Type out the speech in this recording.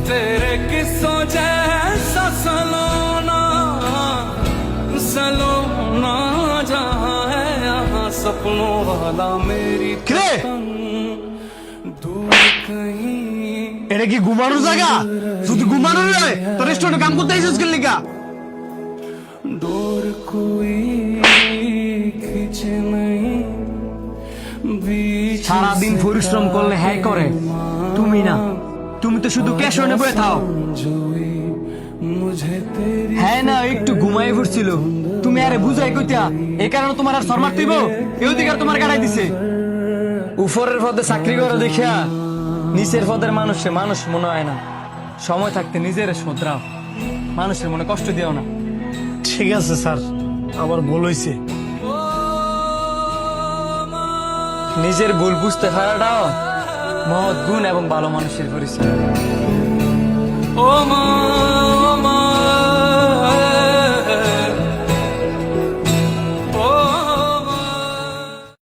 तेरे किस्सों जैसा सलोना सलोना जहाँ है यहाँ सपनों वाला मेरी কিরে दूर कहीं এটা কি ঘুমানোর জায়গা? শুধু ঘুমানো নয়, তো রেস্টুরেন্টে কাম করতে আইছিস কেন লিগা? डोर कोई खींचे नहीं बीच সারাদিন পরিশ্রম করলে হ্যাঁ করে, তুমি না। তুমি তো শুধু ক্যাশ অনে বসে থাও। जोई मुझे तेरी হ্যাঁ না, একটু ঘুমাই পড়ছিল। তুমি আরে বুঝাই কইতা, এই কারণে তোমার আর শর্মা দিব, এই অধিকার তোমার গাড়াই দিছে। উপরের পদে চাকরি করে দেখিয়া নিচের পদের মানুষে মানুষ মনে হয় না। সময় থাকতে নিজের শোধরাও, মানুষের মনে কষ্ট দিও না। ঠিক আছে স্যার, আমার ভুল হয়েছে। নিজের ভুল বুঝতে পারাটাও মহৎ গুণ এবং ভালো মানুষের পরিচয়। ओ